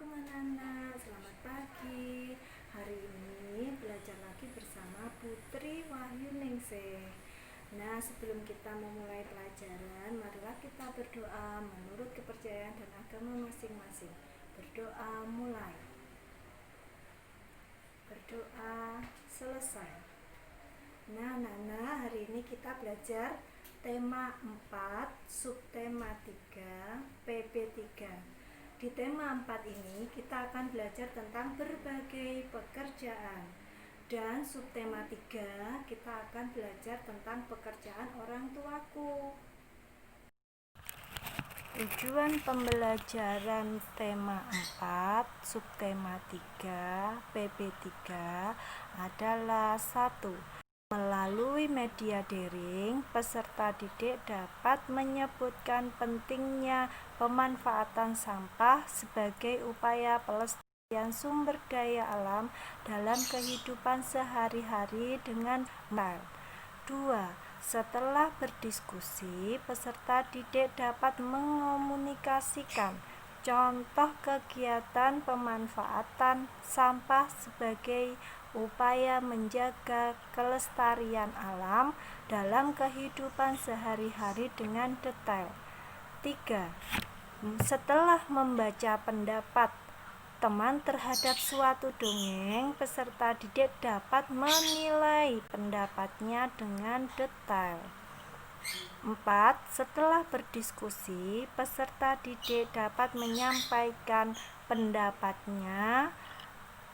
Assalamualaikum anak-anak, selamat pagi. Hari ini belajar lagi bersama Putri Wahyu Ningsih. Nah, sebelum kita memulai pelajaran, marilah kita berdoa menurut kepercayaan dan agama masing-masing. Berdoa mulai. Berdoa selesai. Nah, Nana, hari ini kita belajar tema 4, subtema 3, PP3. Di tema 4 ini kita akan belajar tentang berbagai pekerjaan. Dan subtema 3 kita akan belajar tentang pekerjaan orang tuaku. Tujuan pembelajaran tema 4, subtema 3, PP3 adalah 1. Melalui media daring, peserta didik dapat menyebutkan pentingnya pemanfaatan sampah sebagai upaya pelestarian sumber daya alam dalam kehidupan sehari-hari dengan baik. 2. Setelah berdiskusi, peserta didik dapat mengomunikasikan contoh kegiatan pemanfaatan sampah sebagai upaya menjaga kelestarian alam dalam kehidupan sehari-hari dengan detail. 3. Setelah membaca pendapat teman terhadap suatu dongeng, peserta didik dapat menilai pendapatnya dengan detail. 4. Setelah berdiskusi, peserta didik dapat menyampaikan pendapatnya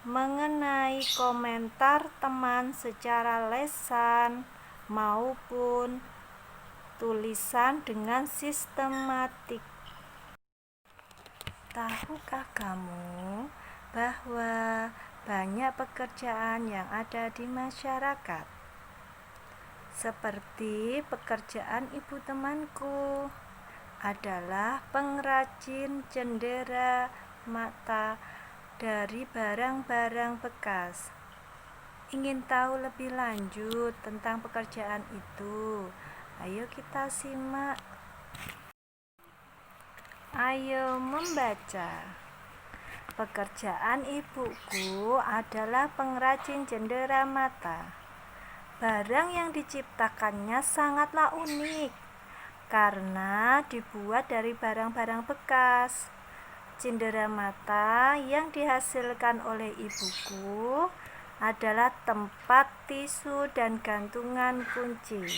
mengenai komentar teman secara lisan maupun tulisan dengan sistematik. Tahukah kamu bahwa banyak pekerjaan yang ada di masyarakat? Seperti pekerjaan ibu temanku adalah pengrajin cendera mata dari barang-barang bekas. Ingin tahu lebih lanjut tentang pekerjaan itu? Ayo kita simak. Ayo membaca. Pekerjaan ibuku adalah pengrajin cendera mata. Barang yang diciptakannya sangatlah unik karena dibuat dari barang-barang bekas. Cendera mata yang dihasilkan oleh ibuku adalah tempat tisu dan gantungan kunci.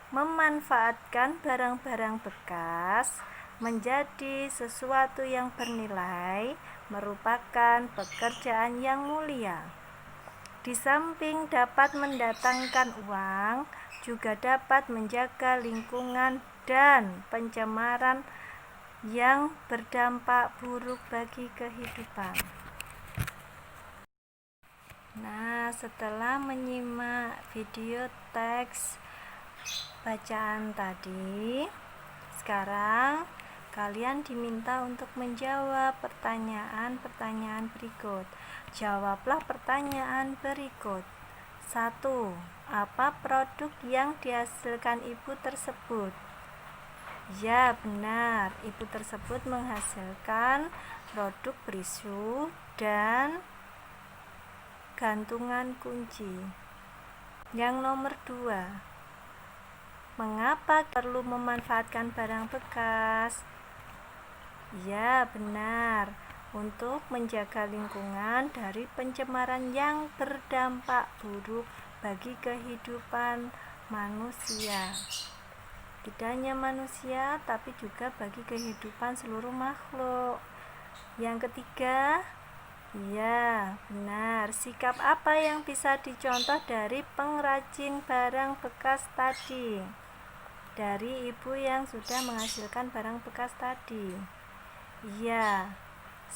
Memanfaatkan barang-barang bekas menjadi sesuatu yang bernilai merupakan pekerjaan yang mulia. Di samping dapat mendatangkan uang, juga dapat menjaga lingkungan dan pencemaran yang berdampak buruk bagi kehidupan. Nah, setelah menyimak video teks bacaan tadi, sekarang kalian diminta untuk menjawab pertanyaan-pertanyaan berikut. Jawablah pertanyaan berikut. 1. Apa produk yang dihasilkan ibu tersebut? Ya, benar. Ibu tersebut menghasilkan produk perisu dan gantungan kunci. Yang nomor 2. Mengapa perlu memanfaatkan barang bekas? Ya, benar. Untuk menjaga lingkungan dari pencemaran yang berdampak buruk bagi kehidupan manusia. Tidak hanya manusia, tapi juga bagi kehidupan seluruh makhluk. Yang ketiga, ya, benar. Sikap apa yang bisa dicontoh dari pengrajin barang bekas tadi? Dari ibu yang sudah menghasilkan barang bekas tadi. Ya,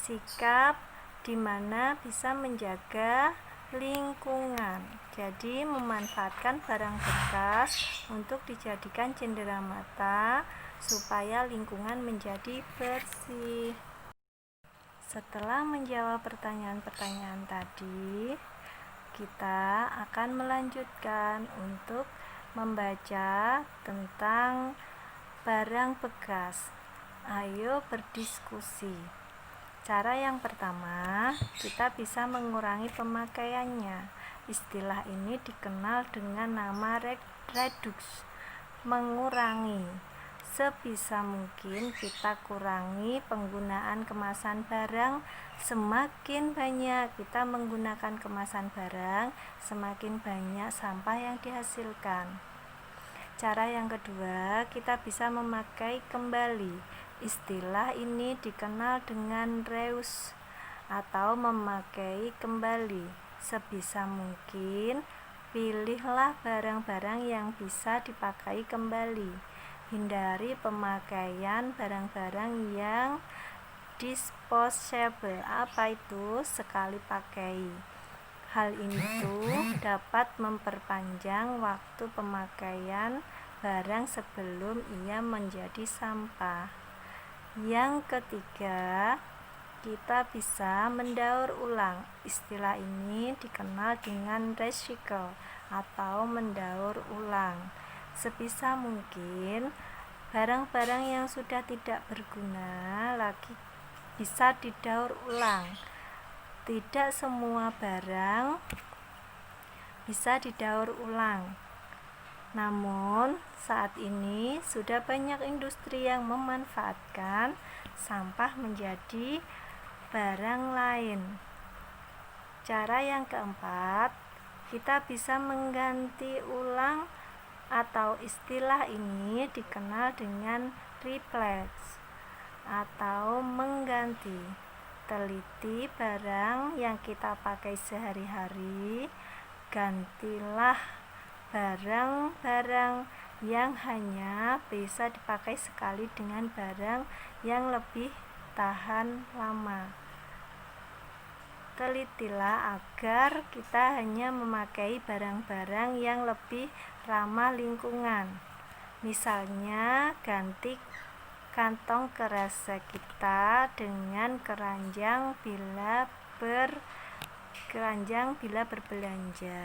sikap di mana bisa menjaga lingkungan. Jadi memanfaatkan barang bekas untuk dijadikan cendera mata supaya lingkungan menjadi bersih. Setelah menjawab pertanyaan-pertanyaan tadi, kita akan melanjutkan untuk membaca tentang barang bekas. Ayo berdiskusi. Cara yang pertama, kita bisa mengurangi pemakaiannya. Istilah ini dikenal dengan nama reduks, mengurangi. Sebisa mungkin kita kurangi penggunaan kemasan barang. Semakin banyak kita menggunakan kemasan barang, semakin banyak sampah yang dihasilkan. Cara yang kedua, kita bisa memakai kembali. Istilah ini dikenal dengan reuse atau memakai kembali. Sebisa mungkin, pilihlah barang-barang yang bisa dipakai kembali. Hindari pemakaian barang-barang yang disposable. Apa itu? Sekali pakai. Hal itu dapat memperpanjang waktu pemakaian barang sebelum ia menjadi sampah. Yang ketiga, kita bisa mendaur ulang. Istilah ini dikenal dengan recycle atau mendaur ulang. Sebisa mungkin, barang-barang yang sudah tidak berguna lagi bisa didaur ulang. Tidak semua barang bisa didaur ulang. Namun, saat ini sudah banyak industri yang memanfaatkan sampah menjadi barang lain. Cara yang keempat, kita bisa mengganti ulang atau istilah ini dikenal dengan replace atau mengganti. Teliti barang yang kita pakai sehari-hari, gantilah barang-barang yang hanya bisa dipakai sekali dengan barang yang lebih tahan lama. Telitilah agar kita hanya memakai barang-barang yang lebih ramah lingkungan. Misalnya, ganti kantong kresek kita dengan keranjang bila berbelanja.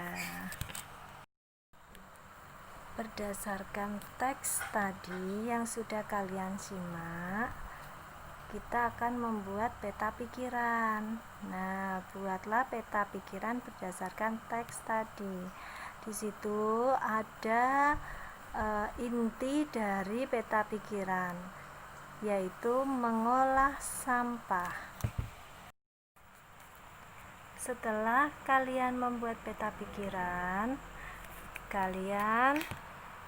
Berdasarkan teks tadi yang sudah kalian simak, kita akan membuat peta pikiran. Nah, buatlah peta pikiran berdasarkan teks tadi. Di situ ada inti dari peta pikiran, yaitu mengolah sampah. Setelah kalian membuat peta pikiran, kalian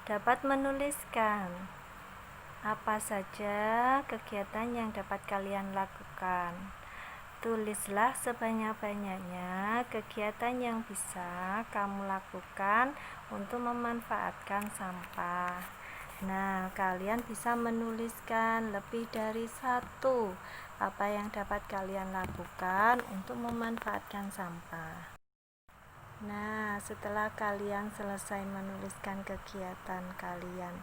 dapat menuliskan apa saja kegiatan yang dapat kalian lakukan. Tulislah sebanyak-banyaknya kegiatan yang bisa kamu lakukan untuk memanfaatkan sampah. Nah, kalian bisa menuliskan lebih dari satu apa yang dapat kalian lakukan untuk memanfaatkan sampah. Nah, setelah kalian selesai menuliskan kegiatan kalian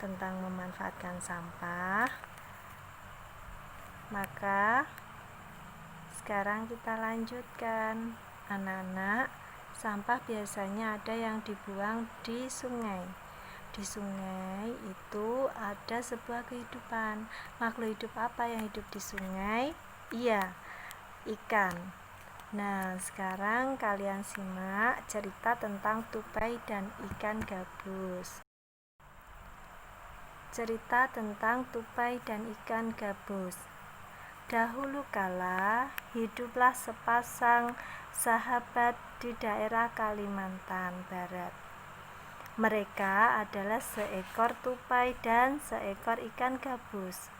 tentang memanfaatkan sampah, maka sekarang kita lanjutkan. Anak-anak, sampah biasanya ada yang dibuang di sungai. Di sungai itu ada sebuah kehidupan. Makhluk hidup apa yang hidup di sungai? Iya, ikan. Nah, sekarang kalian simak cerita tentang tupai dan ikan gabus. Cerita tentang tupai dan ikan gabus. Dahulu kala, hiduplah sepasang sahabat di daerah Kalimantan Barat. Mereka adalah seekor tupai dan seekor ikan gabus.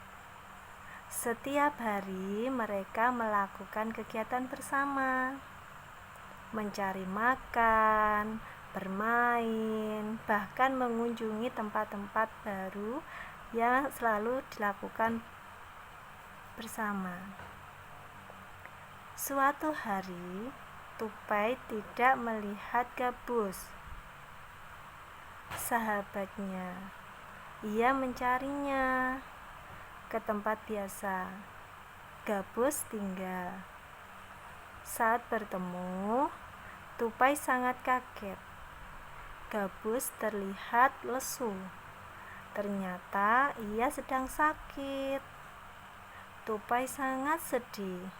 Setiap hari mereka melakukan kegiatan bersama, mencari makan, bermain, bahkan mengunjungi tempat-tempat baru yang selalu dilakukan bersama. Suatu hari, tupai tidak melihat gabus, sahabatnya. Ia mencarinya ke tempat biasa. Gabus tinggal. Saat bertemu, tupai sangat kaget. Gabus terlihat lesu. Ternyata ia sedang sakit. Tupai sangat sedih.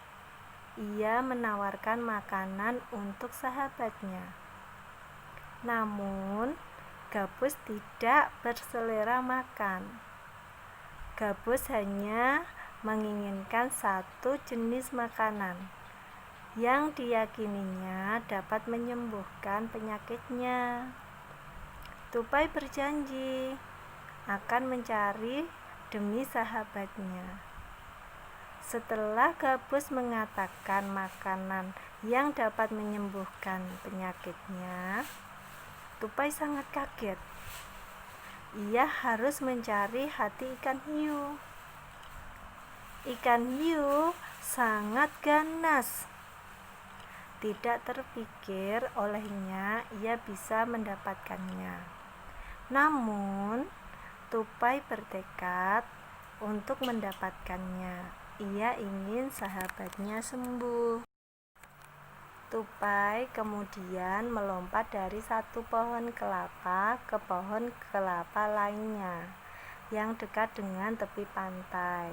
Ia menawarkan makanan untuk sahabatnya. Namun, Gabus tidak berselera makan. Gabus hanya menginginkan satu jenis makanan yang diyakininya dapat menyembuhkan penyakitnya. Tupai berjanji akan mencari demi sahabatnya. Setelah Gabus mengatakan makanan yang dapat menyembuhkan penyakitnya, Tupai sangat kaget. Ia harus mencari hati ikan hiu. Ikan hiu sangat ganas. Tidak terpikir olehnya ia bisa mendapatkannya. Namun, Tupai bertekad untuk mendapatkannya. Ia ingin sahabatnya sembuh. Tupai kemudian melompat dari satu pohon kelapa ke pohon kelapa lainnya yang dekat dengan tepi pantai.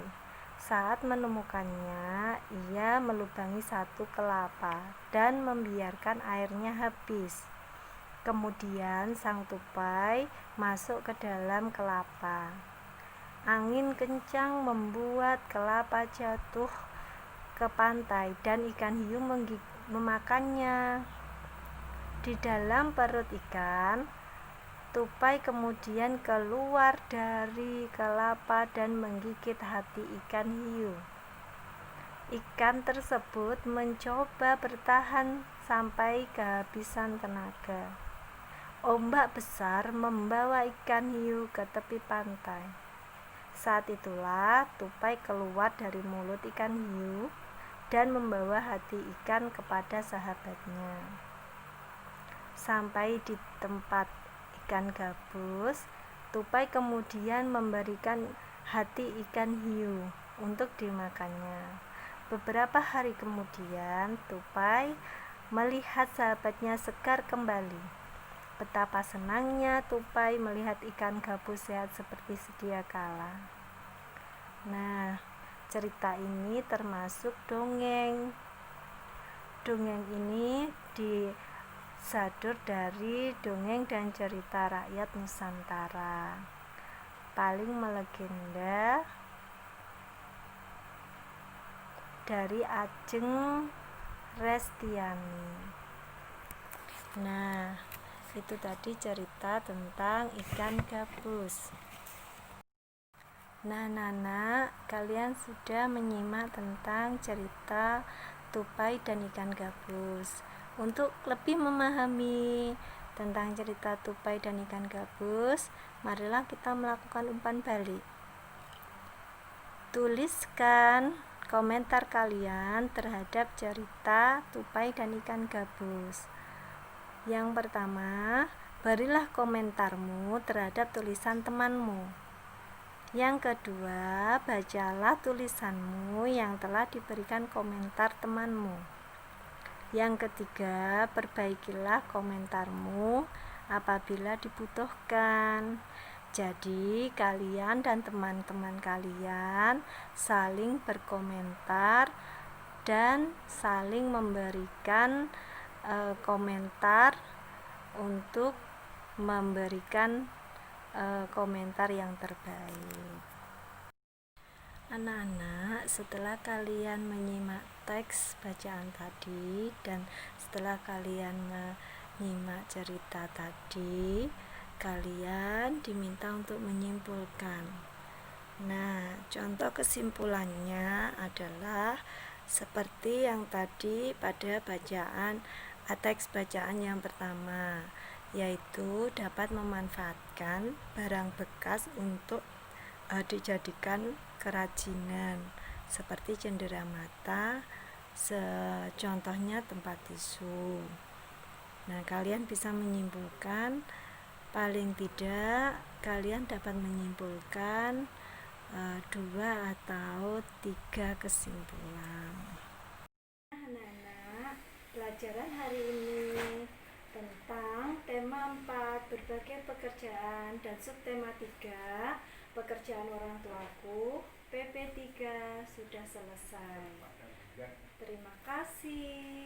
Saat menemukannya, ia melubangi satu kelapa dan membiarkan airnya habis. Kemudian sang tupai masuk ke dalam kelapa. Angin kencang membuat kelapa jatuh ke pantai dan ikan hiu memakannya. Di dalam perut ikan, Tupai kemudian keluar dari kelapa dan menggigit hati ikan hiu. Ikan tersebut mencoba bertahan sampai kehabisan tenaga. Ombak besar membawa ikan hiu ke tepi pantai. Saat itulah Tupai keluar dari mulut ikan hiu dan membawa hati ikan kepada sahabatnya. Sampai di tempat ikan gabus, Tupai kemudian memberikan hati ikan hiu untuk dimakannya. Beberapa hari kemudian, Tupai melihat sahabatnya segar kembali. Betapa senangnya Tupai melihat ikan gabus sehat seperti sedia kala. Nah, cerita ini termasuk dongeng. Dongeng ini disadur dari dongeng dan cerita rakyat Nusantara. Paling melegenda dari Ajeng Restiani. Nah, itu tadi cerita tentang ikan gabus. Nah, kalian sudah menyimak tentang cerita Tupai dan ikan gabus. Untuk lebih memahami tentang cerita Tupai dan ikan gabus, marilah kita melakukan umpan balik. Tuliskan komentar kalian terhadap cerita Tupai dan ikan gabus. Yang pertama, berilah komentarmu terhadap tulisan temanmu. Yang kedua, bacalah tulisanmu yang telah diberikan komentar temanmu. Yang ketiga, perbaikilah komentarmu apabila dibutuhkan. Jadi, kalian dan teman-teman kalian saling berkomentar dan saling memberikan komentar untuk memberikan komentar yang terbaik. Anak-anak, setelah kalian menyimak teks bacaan tadi dan setelah kalian menyimak cerita tadi, kalian diminta untuk menyimpulkan. Nah, contoh kesimpulannya adalah seperti yang tadi pada teks bacaan yang pertama, yaitu dapat memanfaatkan barang bekas untuk dijadikan kerajinan seperti cenderamata, contohnya tempat tisu. Nah, kalian bisa menyimpulkan, paling tidak kalian dapat menyimpulkan 2 atau 3 kesimpulan. Anak-anak, pelajaran hari ini tentang tema 4 berbagai pekerjaan dan subtema 3 pekerjaan orang tuaku PP3 sudah selesai. Terima kasih.